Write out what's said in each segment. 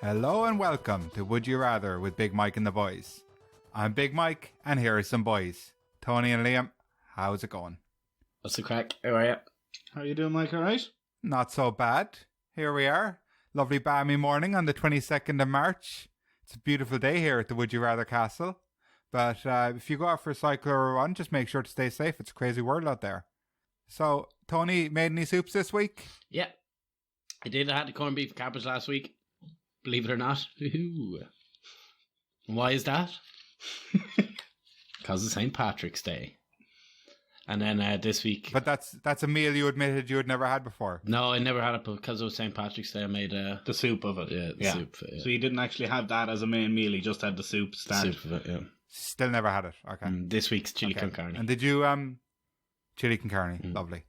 Hello and welcome to Would You Rather with Big Mike and the boys. I'm Big Mike and here are some boys. Tony and Liam, how's it going? What's the crack? How are you? How you doing, Mike? All right? Not so bad. Here we are. Lovely balmy morning on the 22nd of March. It's a beautiful day here at the Would You Rather Castle. But if you go out for a cycle or a run, just make sure to stay safe. It's a crazy world out there. So, Tony, made any soups this week? Yeah. I did. I had the corned beef cabbage last week. Believe it or not. Ooh. Why is that? Because it's St. Patrick's Day. And then this week... But that's a meal you admitted you had never had before. No, I never had it, but because it was St. Patrick's Day, I made... the soup of it. Yeah, the soup. Yeah. So you didn't actually have that as a main meal, you just had the soup standard. Soup of it, yeah. Still never had it. Okay. This week's chili con carne. And did you... Chili con carne. Lovely.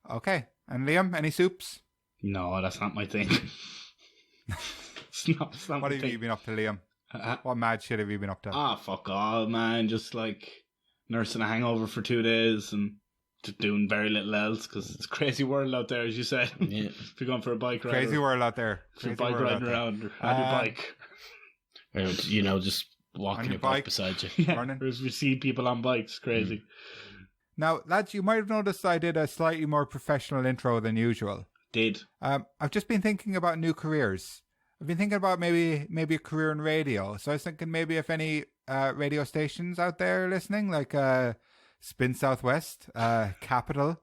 Okay. And Liam, any soups? No, that's not my thing. It's not what have you been up to, Liam? What mad shit have you been up to? Fuck all, man. Just like nursing a hangover for 2 days and just doing very little else because it's a crazy world out there, as you said. Yeah. If you're going for a bike ride. Crazy world out there. Crazy bike riding around or on your bike. Or, you know, just walking your bike beside you. Yeah. Or as we see people on bikes, crazy. Now, lads, you might have noticed I did a slightly more professional intro than usual. Did. I've just been thinking about new careers. I've been thinking about maybe a career in radio. So I was thinking maybe if any radio stations out there listening, like Spin Southwest, Capital,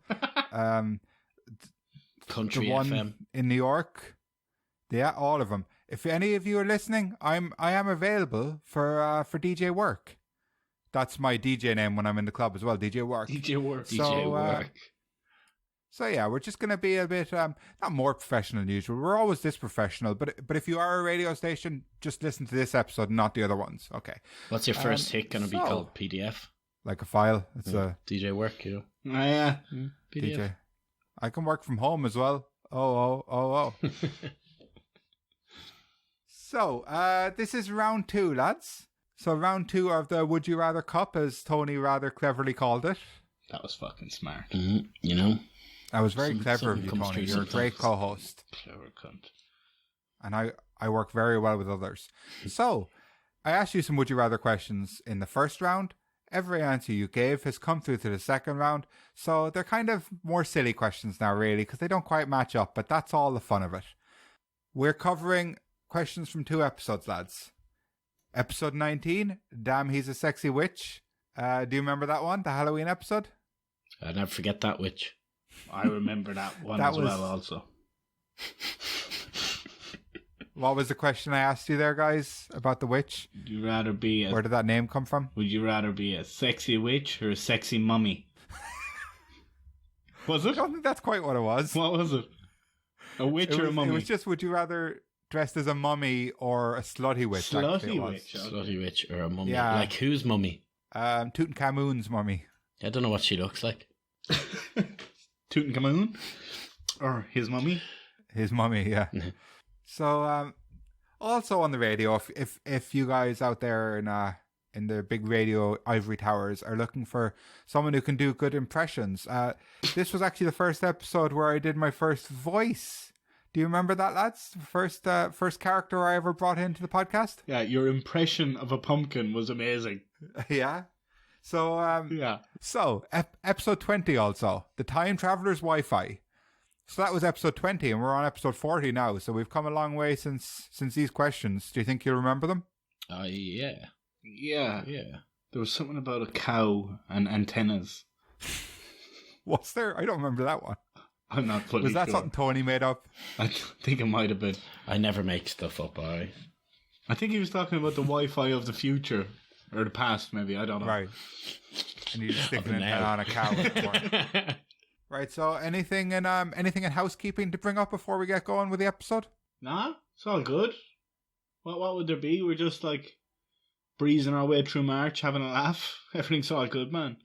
Country the one FM in New York. Yeah, all of them. If any of you are listening, I am available for DJ work. That's my DJ name when I'm in the club as well, DJ Work. DJ Work. So, DJ Work. So yeah, we're just going to be a bit, not more professional than usual. We're always this professional, but if you are a radio station, just listen to this episode, not the other ones. Okay. What's your first hit going to be called? PDF? Like a file. It's a DJ Work, you know. Yeah. PDF. DJ. I can work from home as well. Oh. So, this is round 2, lads. So round 2 of the Would You Rather Cup, as Tony rather cleverly called it. That was fucking smart. You know. I was very clever of you, Tony. You're a great co-host. Clever cunt. And I work very well with others. So, I asked you some Would You Rather questions in the first round. Every answer you gave has come through to the second round. So, they're kind of more silly questions now, really, because they don't quite match up, but that's all the fun of it. We're covering questions from 2 episodes, lads. Episode 19, Damn He's a Sexy Witch. Do you remember that one, the Halloween episode? I'll never forget that witch. I remember that one well also. What was the question I asked you there, guys, about the witch? Would you rather be Where did that name come from? Would you rather be a sexy witch or a sexy mummy? Was it? I don't think that's quite what it was. What was it? A witch or a mummy? It was just, would you rather dressed as a mummy or a slutty witch? Slutty witch. Okay. Slutty witch or a mummy. Yeah. Like whose mummy? Tutankhamun's mummy. I don't know what she looks like. Tutankhamun? Or his mummy? His mummy, yeah. So, also on the radio, if you guys out there in the big radio ivory towers are looking for someone who can do good impressions, this was actually the first episode where I did my first voice. Do you remember that, lads? First character I ever brought into the podcast? Yeah, your impression of a pumpkin was amazing. Yeah. So, So, episode 20 also, The Time Traveler's Wi-Fi. So that was episode 20 and we're on episode 40 now. So we've come a long way since these questions. Do you think you'll remember them? Yeah. Yeah. There was something about a cow and antennas. Was there? I don't remember that one. I'm not fully Was that sure. something Tony made up? I think it might have been. I never make stuff up, alright? I think he was talking about the Wi-Fi of the future. Or the past, maybe. I don't know. Right. And you just sticking an antenna on a cow. Right, so anything in housekeeping to bring up before we get going with the episode? Nah, it's all good. What would there be? We're just like breezing our way through March, having a laugh. Everything's all good, man.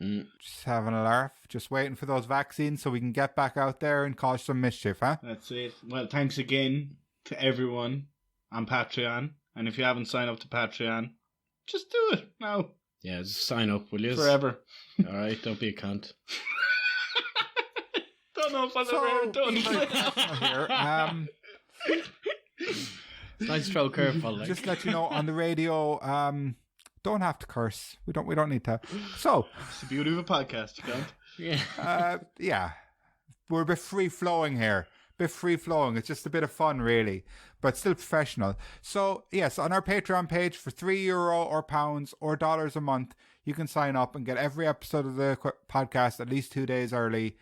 Just having a laugh. Just waiting for those vaccines so we can get back out there and cause some mischief, huh? That's it. Well, thanks again to everyone on Patreon. And if you haven't signed up to Patreon, just do it now. Yeah, just sign up, will you? Forever. Alright, don't be a cunt. Don't know if I've ever done here. Nice throw curveball. Like. Just let you know on the radio, don't have to curse. We don't need to. So It's the beauty of a podcast, you can't. yeah. We're a bit free flowing here. It's just a bit of fun, really, but still professional. So yes, on our Patreon page for €3 or pounds or dollars a month, you can sign up and get every episode of the podcast at least 2 days early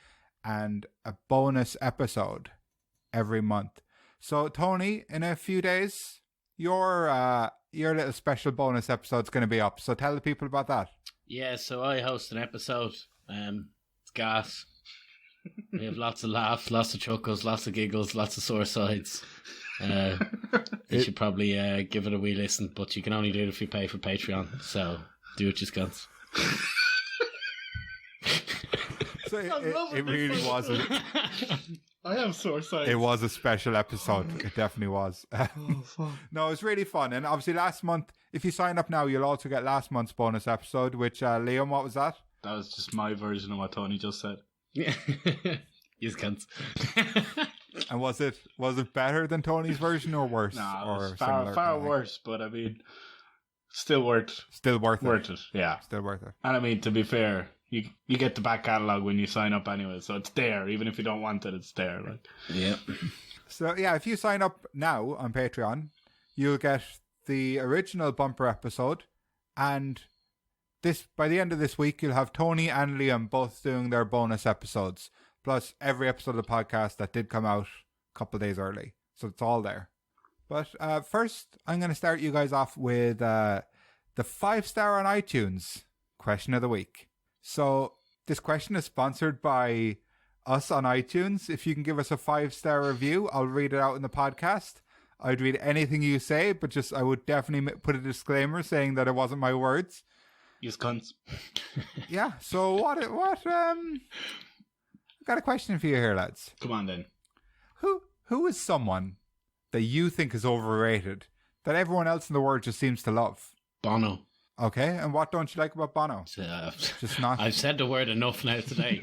and a bonus episode every month. So Tony, in a few days, your little special bonus episode is going to be up. So tell the people about that. Yeah, so I host an episode. It's gas. We have lots of laughs, lots of chuckles, lots of giggles, lots of sore sides. You should probably give it a wee listen, but you can only do it if you pay for Patreon. So do it, just guns. So it really wasn't. I have sore sides. It was a special episode. It definitely was. No, it was really fun. And obviously last month, if you sign up now, you'll also get last month's bonus episode, which, Liam, what was that? That was just my version of what Tony just said. Yeah. Yes, cunts. And was it better than Tony's version or worse? No, it was similar, far worse, but I mean, still worth it. Still worth it. Yeah. Still worth it. And I mean, to be fair, you get the back catalogue when you sign up anyway, so it's there. Even if you don't want it, it's there. Like, Yeah. So yeah, if you sign up now on Patreon, you'll get the original bumper episode, and by the end of this week, you'll have Tony and Liam both doing their bonus episodes, plus every episode of the podcast that did come out a couple of days early. So it's all there. But first, I'm going to start you guys off with the 5-star on iTunes question of the week. So this question is sponsored by us on iTunes. If you can give us a 5-star review, I'll read it out in the podcast. I'd read anything you say, but I would definitely put a disclaimer saying that it wasn't my words. use cunts. Yeah, so what I've got a question for you here, lads. Come on then. Who is someone that you think is overrated that everyone else in the world just seems to love? Bono. Okay, and what don't you like about Bono? Just not. I've said the word enough now today.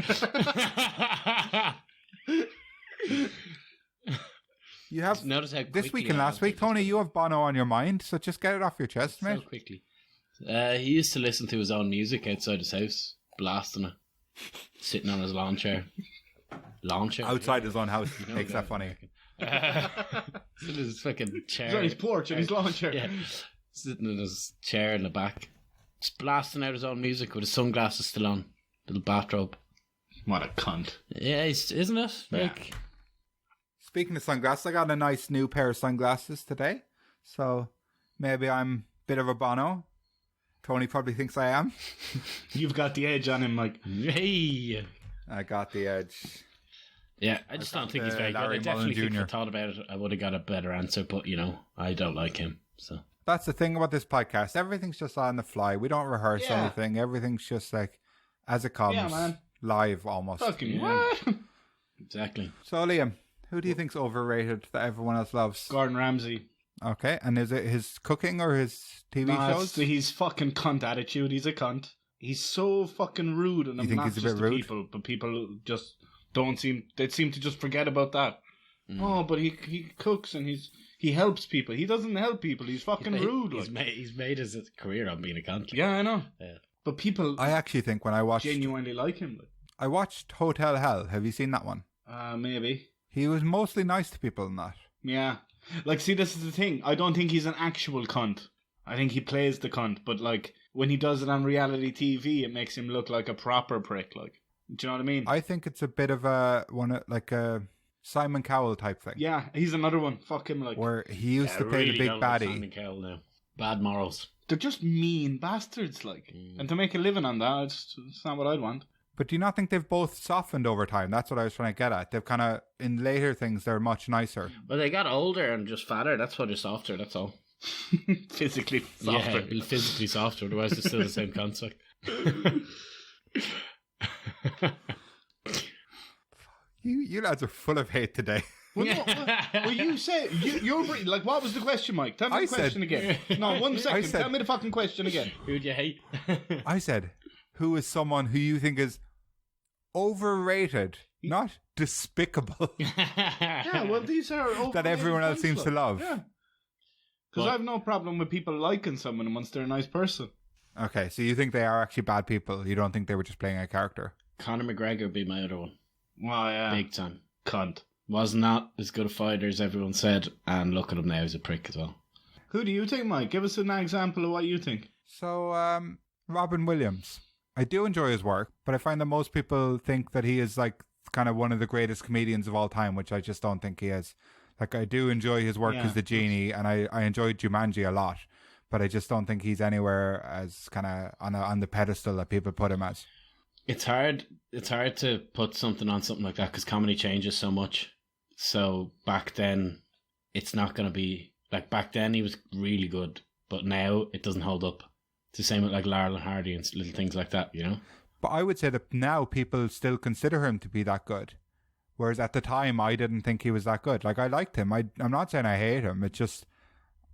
You have notice how this week and last week, Tony. You have Bono on your mind, so just get it off your chest, so mate. quickly. He used to listen to his own music outside his house, blasting it, sitting on his lawn chair. Outside his own house makes that funny. Sitting in his fucking chair. He's on his porch and his lawn chair. Yeah, sitting in his chair in the back, just blasting out his own music with his sunglasses still on, little bathrobe. What a cunt. Yeah, isn't it? Like, Speaking of sunglasses, I got a nice new pair of sunglasses today, so maybe I'm a bit of a Bono. Tony probably thinks I am. You've got the edge on him, like. hey. I got the edge. Yeah, I just don't think he's very good. I Larry definitely Mullen think if Jr. I thought about it, I would have got a better answer, but, I don't like him, so. That's the thing about this podcast. Everything's just on the fly. We don't rehearse Yeah. anything. Everything's just like as it comes. Yeah, man. Live almost. Fucking Yeah. what? Exactly. So Liam, who do you think's overrated that everyone else loves? Gordon Ramsay. Okay, and is it his cooking or his TV shows? He's fucking cunt attitude. He's a cunt. He's so fucking rude and You think he's obnoxious a bit to rude? people, but people just they seem to just forget about that. Oh, but he cooks and he helps people. He doesn't help people. He's fucking rude. He's made his career on being a cunt. Yeah, I know. Yeah. But people I actually think when I watched genuinely like him. I watched Hotel Hell. Have you seen that one? Maybe. He was mostly nice to people in that. Yeah. Like, see, this is the thing. I don't think he's an actual cunt. I think he plays the cunt, but like when he does it on reality TV, it makes him look like a proper prick. Like, do you know what I mean? I think it's a bit of a Simon Cowell type thing. Yeah, he's another one. Fuck him, like. Where he used to play the big baddie. Simon Cowell now. Bad morals. They're just mean bastards, like. And to make a living on that, it's not what I'd want. But do you not think they've both softened over time? That's what I was trying to get at. They've kind of, in later things, they're much nicer. Well, they got older and just fatter. That's why they're softer. That's all. Physically softer. Yeah, physically softer. Otherwise, they're still the same concept. You lads are full of hate today. Well, no, you say you're like. What was the question, Mike? Tell me the question again. No, 1 second. Tell me the fucking question again. Who'd you hate? I said, who is someone who you think is overrated, not despicable, Yeah, well, these are that everyone else seems to love? Yeah. Because I have no problem with people liking someone once they're a nice person. Okay, so you think they are actually bad people? You don't think they were just playing a character? Conor McGregor would be my other one. Oh, yeah. Big time. Cunt. Was not as good a fighter as everyone said, and look at him now, he's a prick as well. Who do you think, Mike? Give us an example of what you think. So, Robin Williams. I do enjoy his work, but I find that most people think that he is like kind of one of the greatest comedians of all time, which I just don't think he is. Like, I do enjoy his work as the genie, and I enjoyed Jumanji a lot, but I just don't think he's anywhere as kind of on the pedestal that people put him as. It's hard to put something on something like that because comedy changes so much. So back then, it's not going to be like back then he was really good, but now it doesn't hold up. It's the same with like Laurel and Hardy and little things like that, you know? But I would say that now people still consider him to be that good. Whereas at the time, I didn't think he was that good. Like, I liked him. I'm not saying I hate him. It's just,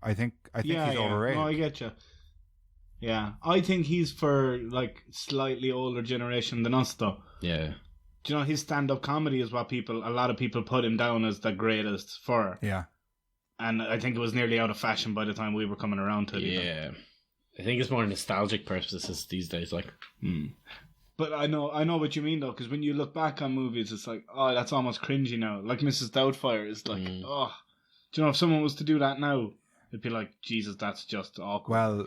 I think he's overrated. No, I get you. Yeah. I think he's for, like, slightly older generation than us, though. Yeah. Do you know, his stand-up comedy is what a lot of people put him down as the greatest for. Yeah. And I think it was nearly out of fashion by the time we were coming around to it. Yeah. I think it's more nostalgic purposes these days, like. But I know what you mean, though, because when you look back on movies, it's like, oh, that's almost cringy now. Like Mrs. Doubtfire is like, oh. Do you know, if someone was to do that now, it'd be like, Jesus, that's just awkward. Well,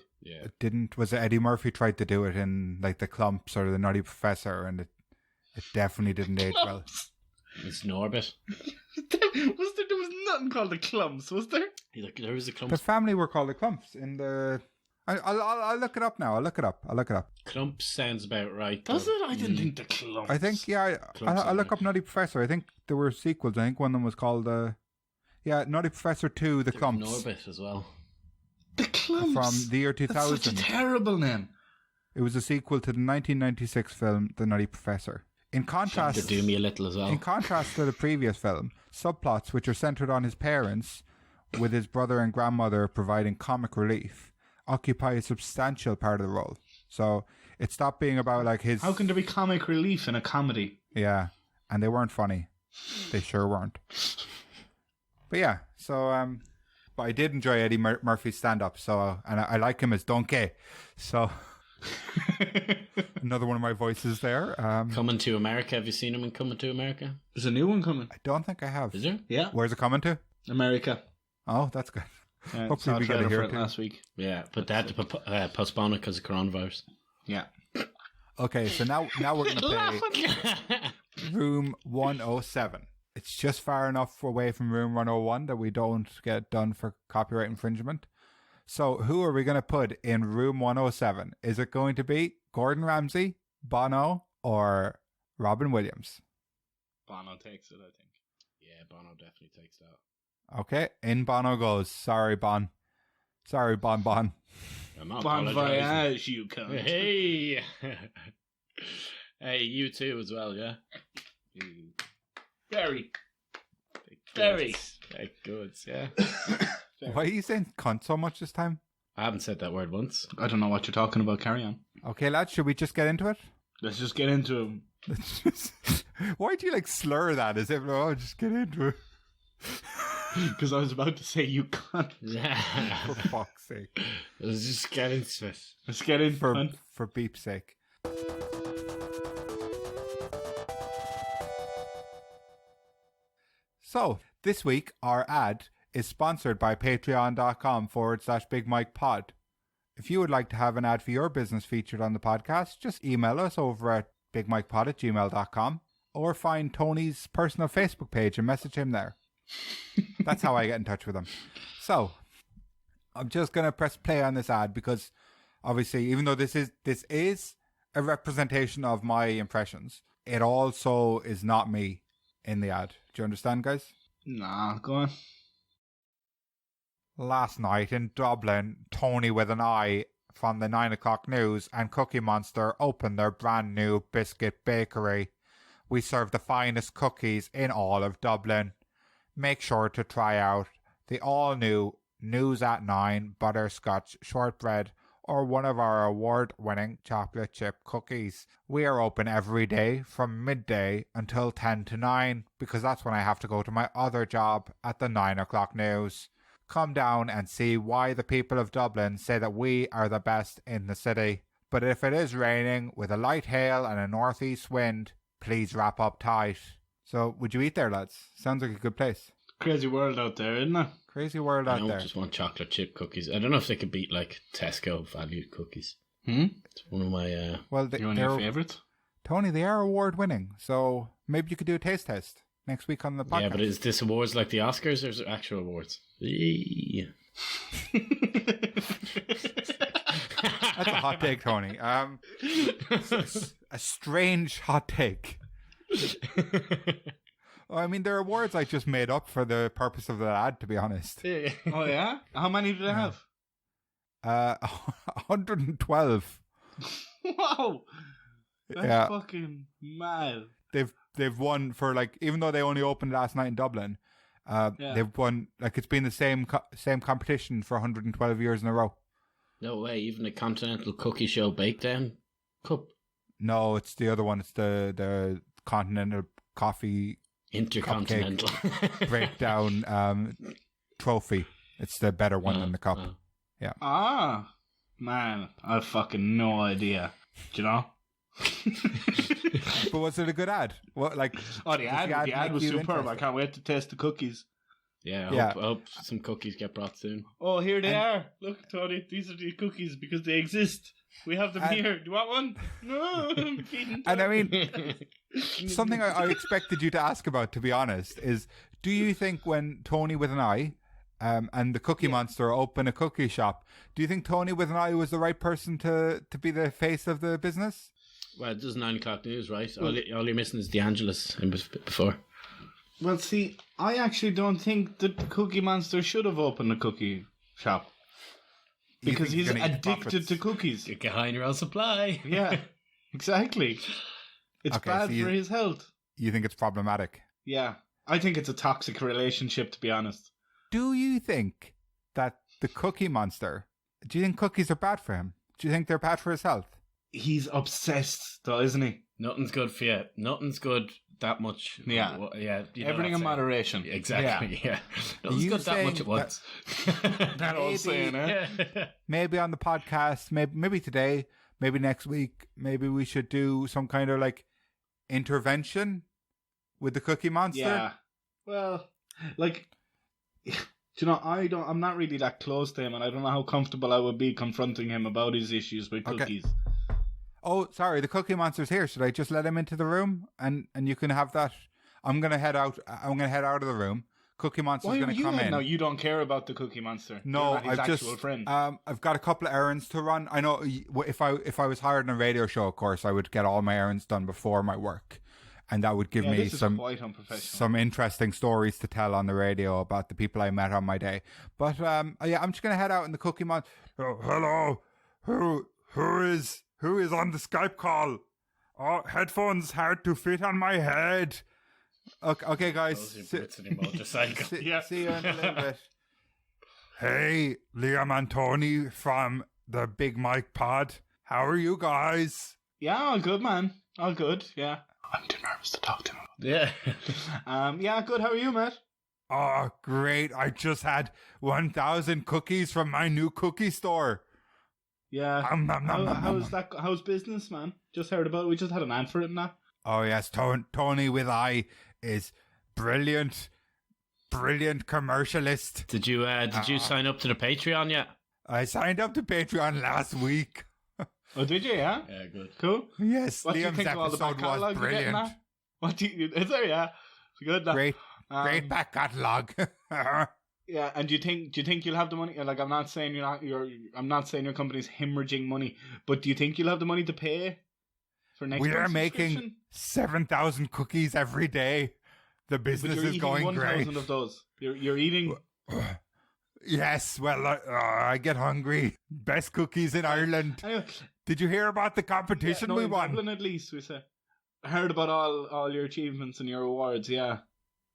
was it Eddie Murphy tried to do it in, like, The Clumps or The Nutty Professor, and it definitely didn't age well. It's Norbit. there was nothing called The Clumps, was there? There was a Clumps. The family were called The Clumps in the... I'll look it up now. I'll look it up. Clumps sounds about right. Does it? I didn't think The Clumps. I think, I'll look up Nutty Professor. I think there were sequels. I think one of them was called, Nutty Professor 2, The Clumps. Norbit as well. The Clumps? From the year 2000. That's such a terrible name. It was a sequel to the 1996 film, The Nutty Professor. In contrast... To do me a little as well. In contrast to the previous film, subplots which are centered on his parents, with his brother and grandmother providing comic relief, occupy a substantial part of the role. So it stopped being about like his... How can there be comic relief in a comedy? Yeah, and they weren't funny. They sure weren't. But yeah, so but I did enjoy Eddie Murphy's stand-up, so, and I like him as Donkey. So another one of my voices there. Coming to America. Have you seen him in Coming to America? There's a new one coming. I don't think I have. Is there? Yeah. Where's it coming to? America. Oh, that's good. Hopefully we get to hear it last week. Yeah, but they had to postpone it because of coronavirus. Yeah. Okay, so now we're going to play Room 107. It's just far enough away from Room 101 that we don't get done for copyright infringement. So who are we going to put in Room 107? Is it going to be Gordon Ramsay, Bono, or Robin Williams? Bono takes it, I think. Yeah, Bono definitely takes that. Okay, in Bono goes. Sorry, Bon. Sorry, Bon. Bon voyage, you cunt. Hey! Hey, you too as well, yeah? Very. Big goods, yeah. Why are you saying cunt so much this time? I haven't said that word once. I don't know what you're talking about. Carry on. Okay, lads, should we just get into it? Let's just get into it. Why do you like slur that as if, just get into it? Because I was about to say you cunt. For fuck's sake. Let's just get into it. Let's get in for beep's sake. So, this week, our ad is sponsored by patreon.com/BigMikePod. If you would like to have an ad for your business featured on the podcast, just email us over at bigmikepod@gmail.com or find Tony's personal Facebook page and message him there. That's how I get in touch with him. So, I'm just going to press play on this ad because obviously, even though this is a representation of my impressions, it also is not me in the ad. Do you understand, guys? Nah, go on. Last night in Dublin, Tony with an I from the 9 o'clock news and Cookie Monster opened their brand new biscuit bakery. We serve the finest cookies in all of Dublin. Make sure to try out the all-new News at 9 butterscotch shortbread or one of our award-winning chocolate chip cookies. We are open every day from midday until 10 to 9 because that's when I have to go to my other job at the 9 o'clock news. come down and see why the people of Dublin say that we are the best in the city. But if it is raining with a light hail and a northeast wind, please wrap up tight. So, would you eat there, lads? Sounds like a good place. Crazy world out there, isn't it? Crazy world out there. I just want chocolate chip cookies. I don't know if they could beat like Tesco valued cookies. It's one of my. One of your favourites? Tony, they are award winning, so maybe you could do a taste test next week on the podcast. Yeah, but is this awards like the Oscars or is it actual awards? Yeah. That's a hot take, Tony. A strange hot take. Well, I mean, they're awards I just made up for the purpose of the ad, to be honest. Oh, yeah? How many do they have? 112. Wow. That's fucking mad. They've won for, like, even though they only opened last night in Dublin, they've won, like, it's been the same competition for 112 years in a row. No way, even the Continental Cookie Show Bakedown Cup? No, it's the other one. It's the Continental Coffee Intercontinental Breakdown trophy. It's the better one than the cup. Yeah. Ah, man, I've fucking no idea. Do you know? But was it a good ad? What, like? Oh, the ad was superb. I can't wait to taste the cookies. Yeah, I hope some cookies get brought soon. Oh, here they are. Look, Tony, these are the cookies because they exist. We have them here. Do you want one? No. And I mean, something I expected you to ask about, to be honest, is do you think when Tony with an I and the Cookie Monster open a cookie shop, do you think Tony with an I was the right person to be the face of the business? Well, this is 9 o'clock news, right? All you're missing is the Angelus before. Well, see, I actually don't think that the Cookie Monster should have opened a cookie shop. Because he's addicted to cookies. Get behind your own supply. Yeah, exactly. It's bad for his health. You think it's problematic? Yeah. I think it's a toxic relationship, to be honest. Do you think that the Cookie Monster, do you think cookies are bad for him? Do you think they're bad for his health? He's obsessed, though, isn't he? Nothing's good for you. Nothing's good that much. Yeah. Everything in moderation. Exactly, yeah. Nothing's good that much at once. That old saying, eh? Maybe on the podcast, maybe today, maybe next week, maybe we should do some kind of like intervention with the Cookie Monster. Yeah. Well, like, do you know, I'm not really that close to him, and I don't know how comfortable I would be confronting him about his issues with cookies. Oh, sorry, the Cookie Monster's here. Should I just let him into the room and you can have that? I'm gonna head out of the room. Cookie Monster's gonna come in. No, you don't care about the Cookie Monster. No, You're not his actual friend. I've got a couple of errands to run. I know if I was hired on a radio show, of course, I would get all my errands done before my work, and that would give me some interesting stories to tell on the radio about the people I met on my day. But I'm just gonna head out in the Cookie Monster. Oh, hello, who is on the Skype call? Oh, headphones hard to fit on my head. Okay, guys. See you in a little bit. Hey, Liam and Tony from the Big Mike Pod. How are you guys? Yeah, all good, man. All good, yeah. I'm too nervous to talk to him. Yeah. Yeah, good. How are you, Matt? Oh, great. I just had 1,000 cookies from my new cookie store. Yeah. How's business, man? Just heard about it. We just had an ad for it now. Oh, yes. Tony with I is brilliant commercialist. Did you sign up to the Patreon yet? I signed up to Patreon last week. Oh, did you? Yeah. Yeah, good. Cool. Yes. What do you think of all the back catalogue you're getting now? Is there? Yeah. It's good. Now. Great back catalogue. Yeah, and do you think you'll have the money? Like, I'm not saying I'm not saying your company's hemorrhaging money, but do you think you'll have the money to pay for next? We are making 7,000 cookies every day. The business is going great. 1,000 of those. You're eating. Yes. Well, I get hungry. Best cookies in Ireland. Anyway, did you hear about the competition we won? Dublin, at least we say. I heard about all your achievements and your awards. Yeah.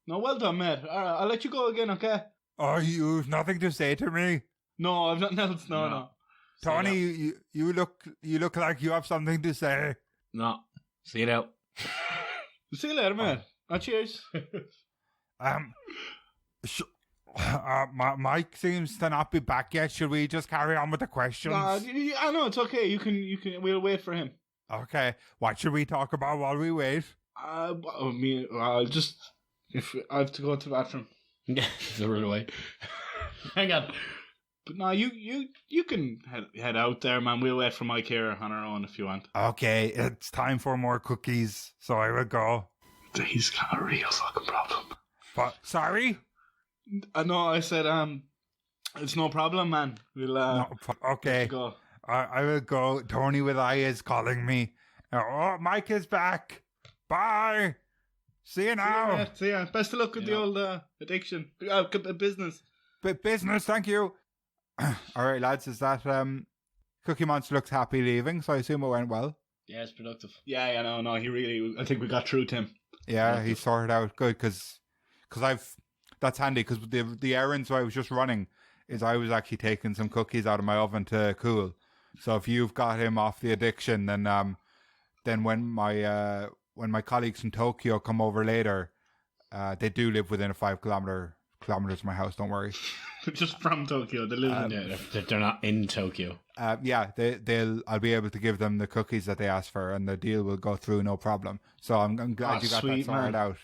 No, well done, mate. All right, I'll let you go again. Okay. Oh, you've nothing to say to me? No, I've nothing else. No. Tony, you look like you have something to say. No. See you out. See you later, man. Cheers. Mike seems to not be back yet. Should we just carry on with the questions? I know it's okay. You can. We'll wait for him. Okay. What should we talk about while we wait? I'll just if I have to go to the bathroom. Yeah, so run away. Hang on. But no, you can head out there, man. We'll wait for Mike here on our own if you want. Okay, it's time for more cookies, so I will go. He's got a real fucking problem. But sorry? No, I said it's no problem, man. We'll okay. Go. I will go. Tony with I is calling me. Oh, Mike is back. Bye. See you now. See ya. Best of luck with the old addiction. Business. Business, thank you. All right, lads, is that Cookie Monster looks happy leaving, so I assume it went well. Yeah, it's productive. Yeah, no, he really, I think we got through to him. Yeah, he sorted out good, because that's handy, because the errands I was just running is I was actually taking some cookies out of my oven to cool. So if you've got him off the addiction, then when my colleagues from Tokyo come over later, they do live within a 5 kilometers of my house, don't worry. Just from Tokyo, they live in they're not in Tokyo. Yeah, I'll be able to give them the cookies that they asked for, and the deal will go through no problem. So I'm glad you got that sorted out.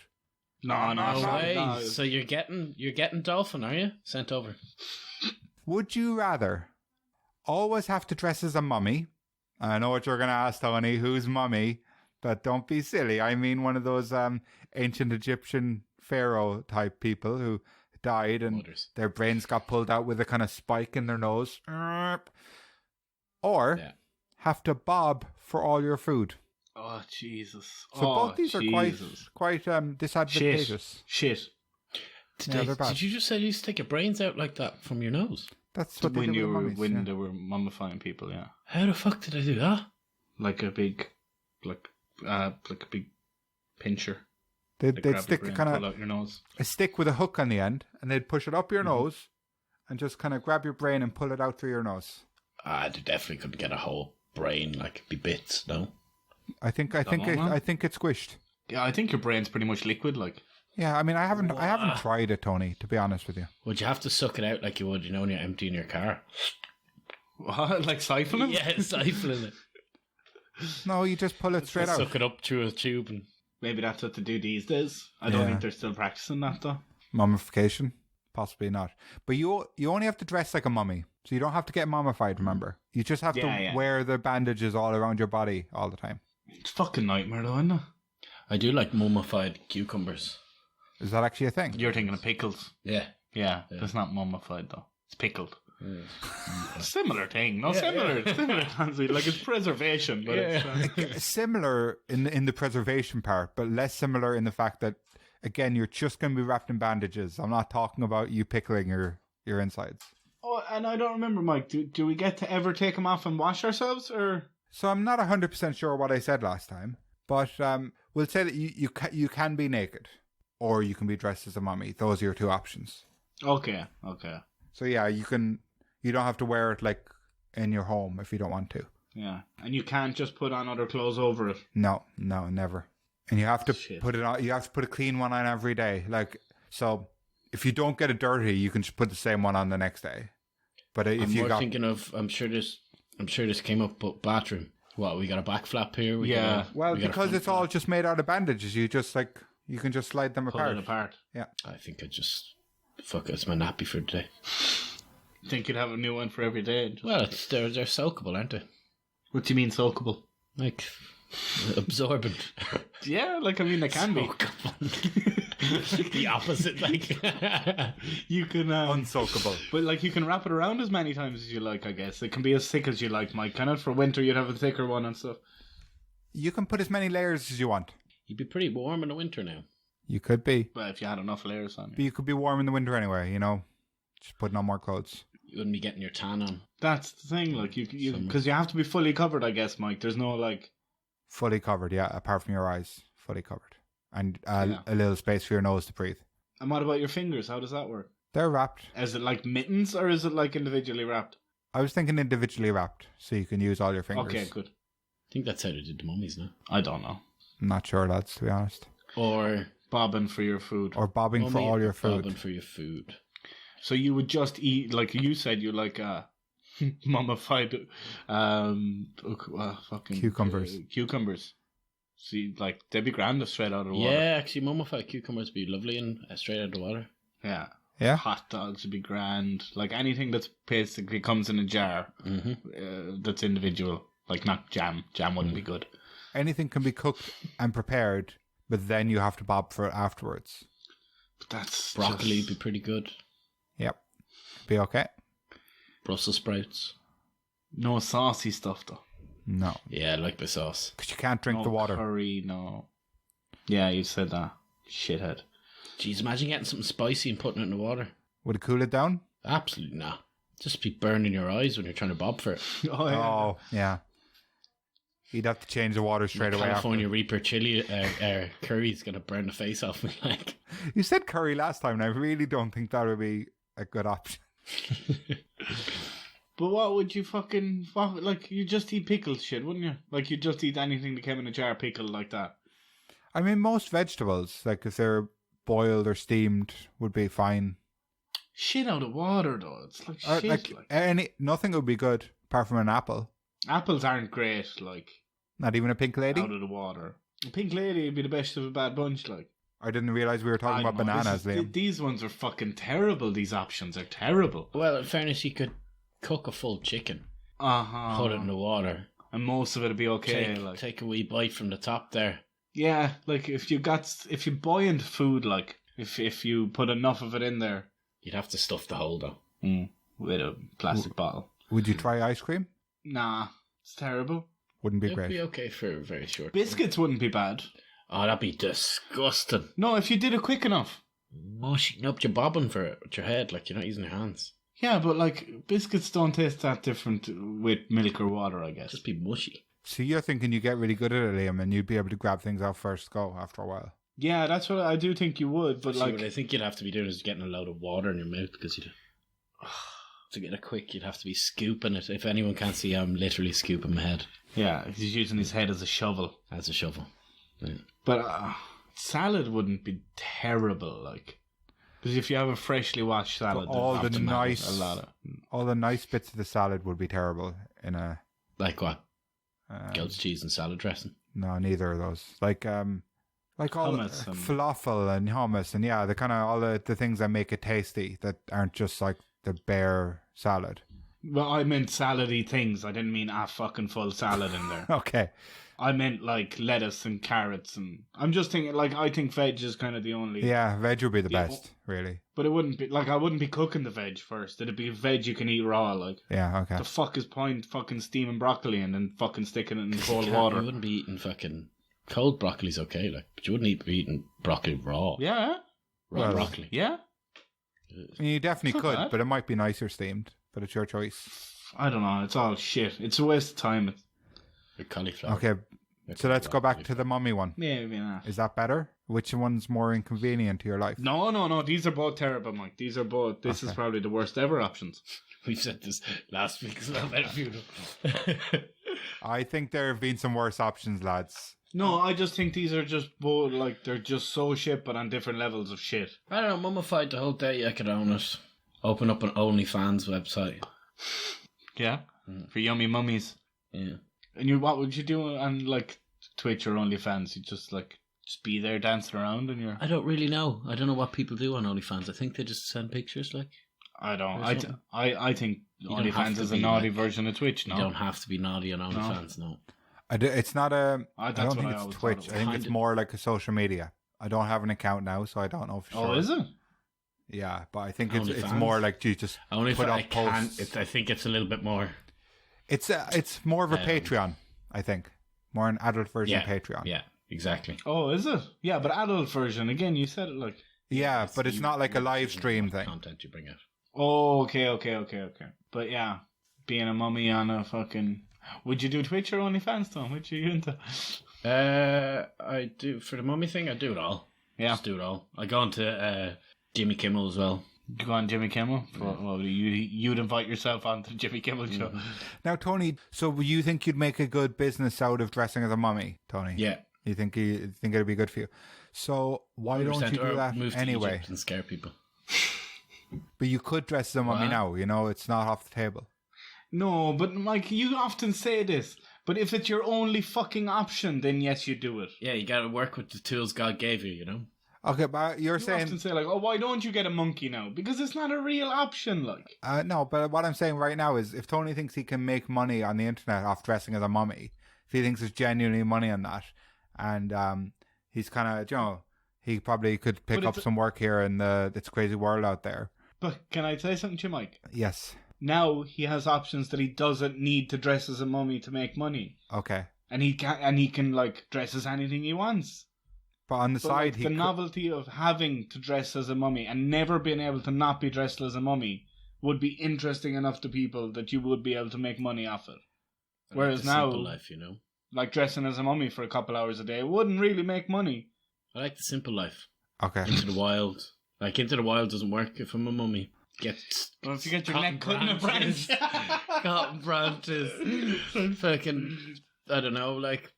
No way. No. So you're getting Dolphin, are you? Sent over. Would you rather always have to dress as a mummy? I know what you're going to ask, Tony. Who's mummy? But don't be silly. I mean one of those ancient Egyptian pharaoh type people who died and their brains got pulled out with a kind of spike in their nose. Or have to bob for all your food. Oh, Jesus. So both these are quite disadvantageous. Shit. Did you just say you used to take your brains out like that from your nose? That's what they do with mummies, they were mummifying people, yeah. How the fuck did I do that? Like a big pincher. They'd stick out your nose. A stick with a hook on the end, and they'd push it up your nose, and just kind of grab your brain and pull it out through your nose. They definitely couldn't get a whole brain, like it'd be bits. No, I think it's squished. Yeah, I think your brain's pretty much liquid, like. Yeah, I mean, I haven't tried it, Tony. To be honest with you, would you have to suck it out like you would, when you're emptying your car? What, like siphoning? Yeah, siphoning it. No, you just pull it straight out. Suck it up through a tube and. Maybe that's what they do these days. I don't think they're still practicing that, though. Mummification? Possibly not. But you only have to dress like a mummy. So you don't have to get mummified, remember? You just have to wear the bandages all around your body all the time. It's a fucking nightmare, though, isn't it? I do like mummified cucumbers. Is that actually a thing? You're thinking of pickles. Yeah. Yeah, that's not mummified, though. It's pickled. Similar thing. No, similar. Similar, like it's preservation, but it's similar in the preservation part, but less similar in the fact that, again, you're just going to be wrapped in bandages. I'm not talking about you pickling your insides. Oh, and I don't remember, Mike. Do we get to ever take them off and wash ourselves, or? So I'm not 100% sure what I said last time, but we'll say that you can be naked, or you can be dressed as a mummy. Those are your two options. Okay. So yeah, you don't have to wear it like in your home if you don't want to. Yeah, and you can't just put on other clothes over it. No, never. And you have to put it on. You have to put a clean one on every day. Like, so, if you don't get it dirty, you can just put the same one on the next day. But if thinking of, I'm sure this came up, but bathroom. What, we got a back flap here? Because it's all just made out of bandages. You can just slide them apart. Pull it apart. Yeah. I think it's my nappy for today. Think you'd have a new one for every day? Well, they're soakable, aren't they? What do you mean soakable? Like absorbent. Yeah, like I mean they can be. The opposite, like you can unsoakable. But like you can wrap it around as many times as you like. I guess it can be as thick as you like, Mike. Kind of for winter, you'd have a thicker one and stuff. You can put as many layers as you want. You'd be pretty warm in the winter now. You could be. Well, if you had enough layers on. But you could be warm in the winter anyway. Just putting on more clothes. You wouldn't be getting your tan on. That's the thing, like you because you have to be fully covered, I guess, Mike. There's no like fully covered, yeah. Apart from your eyes, fully covered, and a little space for your nose to breathe. And what about your fingers? How does that work? They're wrapped. Is it like mittens or is it like individually wrapped? I was thinking individually wrapped, so you can use all your fingers. Okay, good. I think that's how they did the mummies now. I don't know. I'm not sure, lads, to be honest. Or bobbing for your food. Or bobbing for all your food. Bobbing for your food. So you would just eat, like you said, you like mummified fucking cucumbers. See, like they'd be grand if straight out of the water. Yeah, actually, mummified cucumbers would be lovely and straight out of the water. Yeah. Yeah. Hot dogs would be grand. Like anything that's basically comes in a jar that's individual. Like not jam. Jam wouldn't be good. Anything can be cooked and prepared, but then you have to bob for it afterwards. But that's broccoli would be pretty good. Yep. Be okay. Brussels sprouts. No saucy stuff though. No. Yeah, I like the sauce. Because you can't drink the water. Curry, no. Yeah, you said that. Shithead. Jeez, imagine getting something spicy and putting it in the water. Would it cool it down? Absolutely not. Just be burning your eyes when you're trying to bob for it. Oh, yeah. You'd have to change the water straight away. California Reaper chili curry's going to burn the face off me. Like. You said curry last time, and I really don't think that would be a good option. But what would you like, you just eat pickled shit, wouldn't you? Like, you just eat anything that came in a jar pickled like that. I mean, most vegetables, like if they're boiled or steamed, would be fine. Shit out of water, though. It's like shit. Nothing would be good, apart from an apple. Apples aren't great, like. Not even a pink lady? Out of the water. A pink lady would be the best of a bad bunch, like. I didn't realise we were talking about bananas, Liam. These ones are fucking terrible. These options are terrible. Well, in fairness, you could cook a full chicken. Put it in the water. And most of it would be okay. Take a wee bite from the top there. Yeah, like if you buoyant food, like if you put enough of it in there. You'd have to stuff the hole though. With a plastic bottle. Would you try ice cream? Nah, it's terrible. Wouldn't be It'd great. It'd be okay for a very short Biscuits wouldn't be bad. Oh, that'd be disgusting. No, if you did it quick enough. Mushing up, you're bobbing for it with your head, like you're not using your hands. Yeah, but like biscuits don't taste that different with milk or water, I guess. Just be mushy. So you're thinking you get really good at it, Liam, and you'd be able to grab things out first go after a while. Yeah, that's what I do think you would, but what I think you'd have to be doing is getting a load of water in your mouth because to get it quick, you'd have to be scooping it. If anyone can't see, I'm literally scooping my head. Yeah, he's using his head as a shovel. As a shovel. Yeah. But salad wouldn't be terrible, like. Because if you have a freshly washed salad, all the nice bits of the salad would be terrible in a. Like what? Goat's cheese and salad dressing. No, neither of those. Like all hummus falafel and hummus and the kind of all the things that make it tasty that aren't just like the bare salad. Well, I meant salady things. I didn't mean a fucking full salad in there. Okay. I meant like lettuce and carrots, and I'm just thinking like I think veg is kind of the only. Yeah, veg would be the best, really. But it wouldn't be like I wouldn't be cooking the veg first. It'd be veg you can eat raw, like. Yeah, okay. The fuck is point fucking steaming broccoli and then fucking sticking it in cold water? You wouldn't be eating fucking cold broccoli's okay, like, but you wouldn't be eating broccoli raw. Yeah. Raw broccoli. Yeah. I mean, you definitely could, bad. but it might be nicer steamed. But it's your choice. I don't know. It's all shit. It's a waste of time. With cauliflower. Okay. So let's go back to the mummy one. Yeah. Is that better? Which one's more inconvenient to your life? No. These are both terrible, Mike. These are both. This is probably the worst ever options. We've said this last week as well. Better few. I think there have been some worse options, lads. No, I just think these are just both like they're just so shit, but on different levels of shit. I don't know. Mummified the whole day. I could own it. Open up an OnlyFans website. Yeah, for yummy mummies. Yeah. And what would you do on like Twitch or OnlyFans? You just be there dancing around and you're. I don't really know. I don't know what people do on OnlyFans. I think they just send pictures, like. I don't. I think OnlyFans is a naughty version of Twitch. No, you don't have to be naughty on OnlyFans. No. It's not a. I don't think it's Twitch. I think it's more like a social media. I don't have an account now, so I don't know for sure. Oh, is it? Yeah, but I think it's more like you just put up posts. I think it's a little bit more. It's more of a Patreon, I think. More an adult version of Patreon. Yeah, exactly. Oh, is it? Yeah, but adult version. Again, you said it like... Yeah, but it's not like a live stream thing. Content you bring out. Oh, okay. But yeah, being a mummy on a fucking... Would you do Twitch or OnlyFans, Tom? Which are you into? I do... For the mummy thing, I do it all. Yeah. Just do it all. I go on to Jimmy Kimmel as well. You go on Jimmy Kimmel? Well, you'd invite yourself on the Jimmy Kimmel show. Now, Tony, so you think you'd make a good business out of dressing as a mummy, Tony? Yeah. You think it'd be good for you? So why don't you do that move to anyway? Egypt and scare people. But you could dress as a mummy What? now, you know, it's not off the table. No, but Mike, you often say this. But if it's your only fucking option, then yes, you do it. Yeah, you got to work with the tools God gave you, you know? Okay, but you're You saying... often say like, oh, why don't you get a monkey now? Because it's not a real option, like. No, but what I'm saying right now is if Tony thinks he can make money on the internet off dressing as a mummy, if he thinks there's genuinely money on that, and he's kind of, you know, he probably could pick up some work here in this crazy world out there. But can I say something to you, Mike? Yes. Now he has options that he doesn't need to dress as a mummy to make money. Okay. And he can like dress as anything he wants. But on the side, like, the novelty of having to dress as a mummy and never being able to not be dressed as a mummy would be interesting enough to people that you would be able to make money off it. Whereas now, simple life, you know, like dressing as a mummy for a couple hours a day wouldn't really make money. I like the simple life. Okay. Into the wild. Like, into the wild doesn't work if I'm a mummy. Well, if you get your neck cut in a branch. Cotton branches. Fucking, I don't know, like,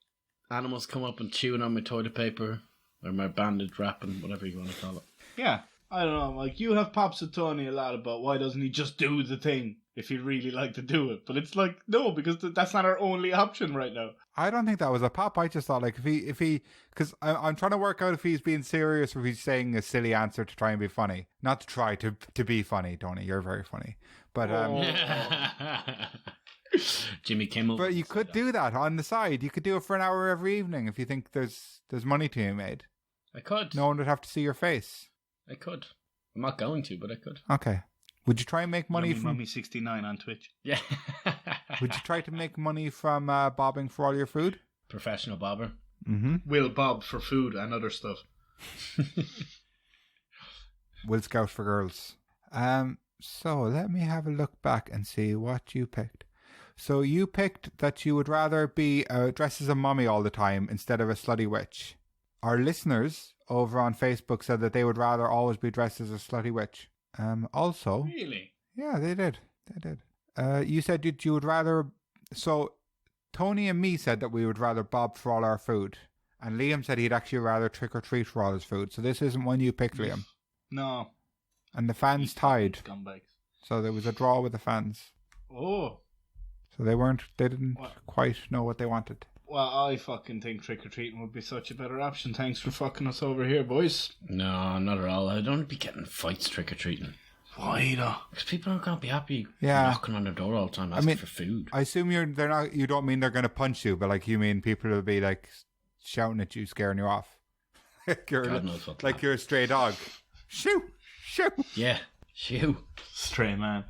animals come up and chewing on my toilet paper or my bandage wrapping, whatever you want to call it. Yeah, I don't know. Like, you have pops with Tony a lot about why doesn't he just do the thing if he'd really like to do it. But it's like, no, because that's not our only option right now. I don't think that was a pop. I just thought, like, if he, because I'm trying to work out if he's being serious or if he's saying a silly answer to try and be funny. Not to try to be funny, Tony. You're very funny. But Jimmy Kimmel. But you could do that on the side. You could do it for an hour every evening if you think there's money to be made. I could. No one would have to see your face. I could. I'm not going to, but I could. Okay. Would you try and make money from Mummy69 on Twitch? Yeah. Would you try to make money from bobbing for all your food? Professional bobber. Mm-hmm. Will bob for food and other stuff. Will Scout for girls. So let me have a look back and see what you picked. So you picked that you would rather be dressed as a mummy all the time instead of a slutty witch. Our listeners over on Facebook said that they would rather always be dressed as a slutty witch. Also... Really? Yeah, they did. You said you would rather... So, Tony and me said that we would rather bob for all our food. And Liam said he'd actually rather trick-or-treat for all his food. So this isn't one you picked, Liam. No. And the fans tied. Scumbags. So there was a draw with the fans. Oh. So they didn't quite know what they wanted. Well, I fucking think trick-or-treating would be such a better option. Thanks for fucking us over here, boys. No, not at all. I don't want to be getting fights trick-or-treating. Why though? Because people aren't going to be happy Yeah. knocking on their door all the time asking for food. I assume you don't mean they're going to punch you, but like you mean people will be like shouting at you, scaring you off. God knows what. Like you're a stray dog. Shoo! Shoo! Yeah. Shoo. Stray man.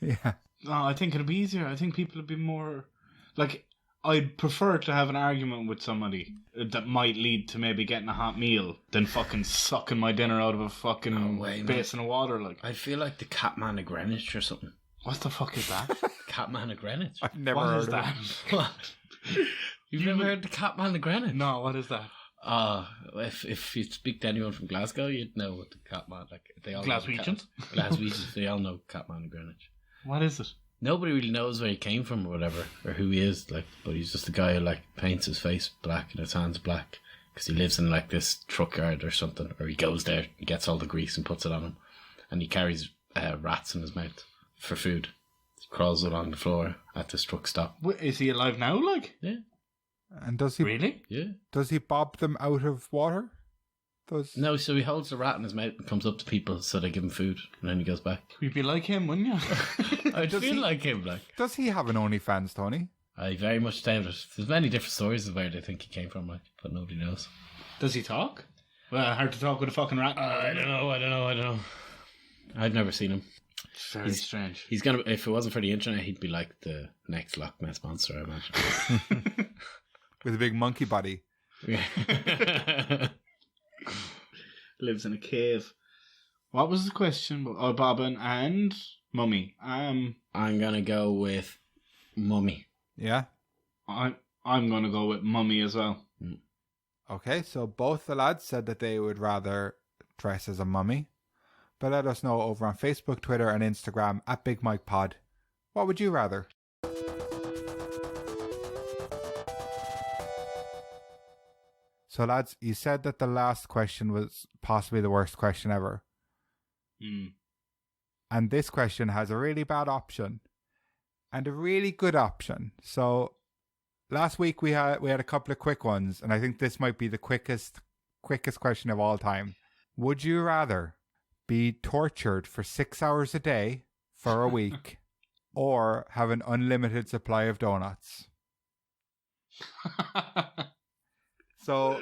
Yeah. No, I think it'd be easier. I think people would be more... Like, I'd prefer to have an argument with somebody that might lead to maybe getting a hot meal than fucking sucking my dinner out of a fucking basin of water. Like, I feel like the Catman of Greenwich or something. what the fuck is that? Catman of Greenwich? I've never What heard is of that? it. What? You've never heard the Catman of Greenwich? No, what is that? If you speak to anyone from Glasgow, you'd know what the Catman, like, they all Glaswegians? Glaswegians, they all know Catman of Greenwich. What is it? Nobody really knows where he came from or whatever, or who he is, like, but he's just a guy who, like, paints his face black and his hands black because he lives in, like, this truck yard or something, or he goes there, he gets all the grease and puts it on him, and he carries rats in his mouth for food. He crawls along the floor at this truck stop. Wait, is he alive now, like? Yeah. And does he Really? Yeah. Does he bob them out of water? No, so he holds the rat in his mouth and comes up to people so they give him food, and then he goes back. You'd be like him, wouldn't you? I'd feel like him, like. Does he have an OnlyFans, Tony? I very much doubt it. There's many different stories of where they think he came from, like, but nobody knows. Does he talk? Well, hard to talk with a fucking rat. I don't know. I've never seen him. It's very strange. He's gonna. If it wasn't for the internet, he'd be like the next Loch Ness monster, I imagine. With a big monkey body. Lives in a cave. What was the question? Oh, Bobbin and Mummy. I'm gonna go with Mummy. Yeah? I'm gonna go with Mummy as well. Okay, so both the lads said that they would rather dress as a mummy. But let us know over on Facebook, Twitter and Instagram at Big Mike Pod. What would you rather? So lads, you said that the last question was possibly the worst question ever. And this question has a really bad option and a really good option. So last week we had a couple of quick ones, and I think this might be the quickest question of all time. Would you rather be tortured for 6 hours a day for a week or have an unlimited supply of donuts? So,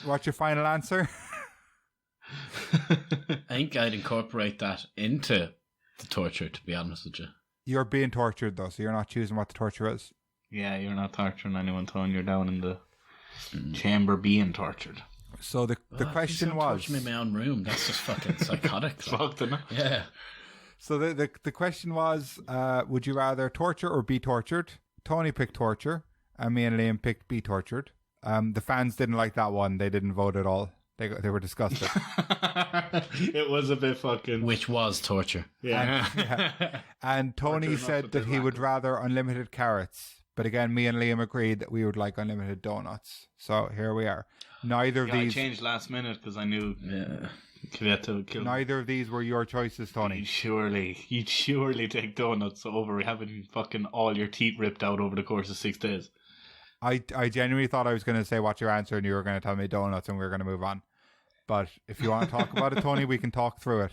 what's your final answer? I think I'd incorporate that into the torture, to be honest with you. You're being tortured, though, so you're not choosing what the torture is. Yeah, you're not torturing anyone, Tony. You're down in the chamber being tortured. So the question was... Torture me in my own room. That's just fucking psychotic. Fucked, isn't it? Yeah. So the question was, would you rather torture or be tortured? Tony picked torture, and me and Liam picked be tortured. The fans didn't like that one. They didn't vote at all. They were disgusted. It was a bit fucking... Which was torture. Yeah. And Tony said that he would rather unlimited carrots. But again, me and Liam agreed that we would like unlimited donuts. So here we are. Neither of these... I changed last minute because I knew... Yeah. Neither of these were your choices, Tony. You'd surely take donuts over having fucking all your teeth ripped out over the course of 6 days. I genuinely thought I was going to say what's your answer and you were going to tell me donuts and we were going to move on. But if you want to talk about it, Tony, we can talk through it.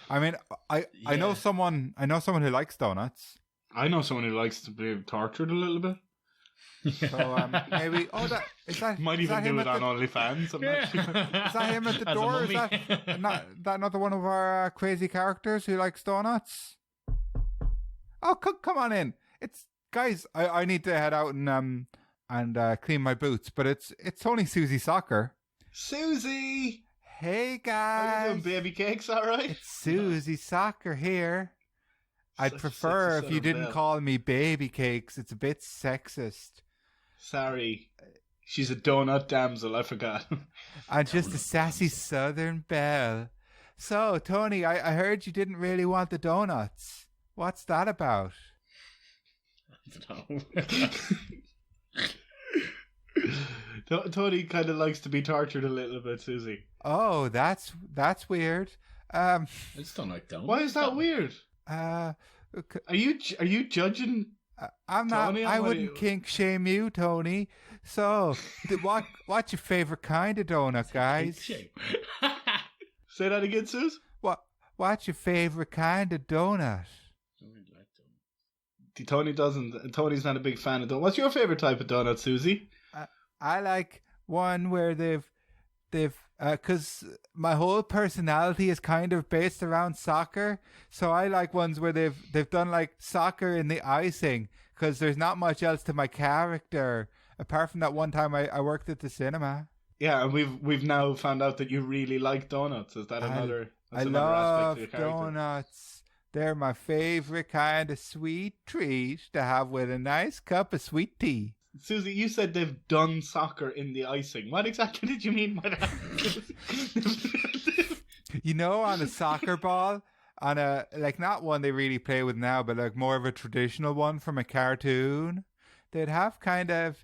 I mean, I know someone who likes donuts. I know someone who likes to be tortured a little bit. So maybe might even do it on OnlyFans. I'm not sure. Is that him at the door? Is that another one of our crazy characters who likes donuts? Oh, come on in. It's guys. I need to head out and clean my boots. But it's only Susie Soccer. Susie. Hey guys. How you doing, baby cakes? All right. It's Susie Soccer here. I'd prefer if you didn't call me baby cakes. It's a bit sexist. Sorry. She's a donut damsel, I forgot. I'm just a sassy southern belle. So, Tony, I heard you didn't really want the donuts. What's that about? Tony kind of likes to be tortured a little bit, Susie. Oh, that's weird. I just don't like donuts. Why is that weird? Are you judging? I'm not. I wouldn't kink shame you, Tony. So, what's your favorite kind of donut, guys? Say that again, Suze. What's your favorite kind of donut? I don't really like donuts. Tony's not a big fan of donuts. What's your favorite type of donut, Susie? I like one where they've because my whole personality is kind of based around soccer, so I like ones where they've done like soccer in the icing, because there's not much else to my character apart from that one time I worked at the cinema. Yeah, and we've now found out that you really like donuts. Is that another? I love donuts. They're my favorite kind of sweet treat to have with a nice cup of sweet tea. Susie, you said they've done soccer in the icing. What exactly did you mean by that? You know, on a soccer ball, on a, like, not one they really play with now, but like more of a traditional one from a cartoon, they'd have kind of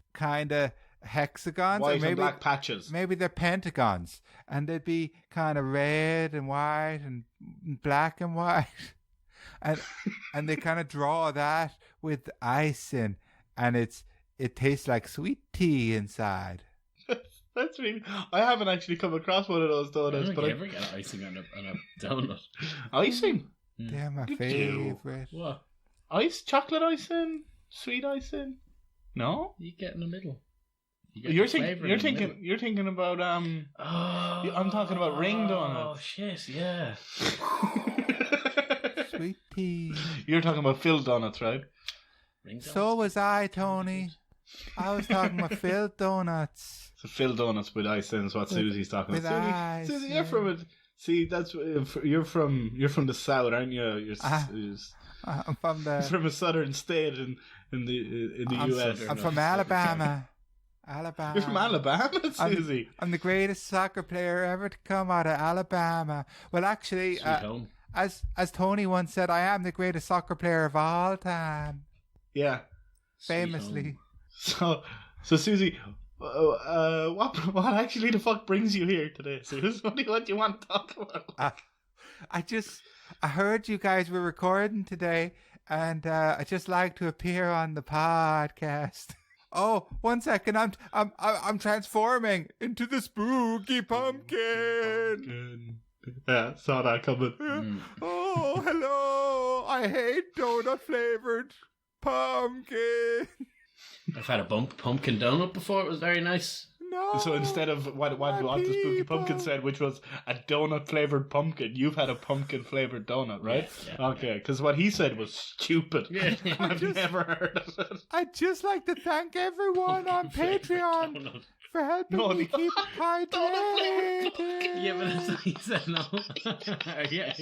hexagons. White or maybe, and black patches. Maybe they're pentagons. And they'd be kind of red and white and black and white. And they kind of draw that with icing. And it tastes like sweet tea inside. That's really... I haven't actually come across one of those donuts. I don't ever get icing on a donut. Icing? They're my favorite. What? Chocolate icing? Sweet icing? No? You get in the middle. You're thinking about I'm talking about ring donuts. Oh shit, yeah. Sweet tea. You're talking about filled donuts, right? So was I, Tony. I was talking about filled donuts. So filled donuts with icing is what Susie's talking about. Susie, you're from it. See, that's you're from the south, aren't you? I'm from from a southern state in the US. I'm from Alabama. You're from Alabama, Susie. I'm the greatest soccer player ever to come out of Alabama. Well, actually, as Tony once said, I am the greatest soccer player of all time. Yeah, famously. So Susie, what actually the fuck brings you here today, Susie? What do you want to talk about? I heard you guys were recording today, and I'd just like to appear on the podcast. Oh, 1 second, I'm transforming into the spooky pumpkin. Yeah, saw that coming. Oh, hello! I hate donut flavored pumpkin. I've had a pumpkin donut before. It was very nice. No. So instead of what the spooky pumpkin said, which was a donut flavored pumpkin, you've had a pumpkin flavored donut, right? Yeah, okay, because what he said was stupid. Yeah. I've never heard of it. I'd just like to thank everyone on Patreon Donut. for helping me keep hydrated. Yeah, but that's what he said. No. yeah.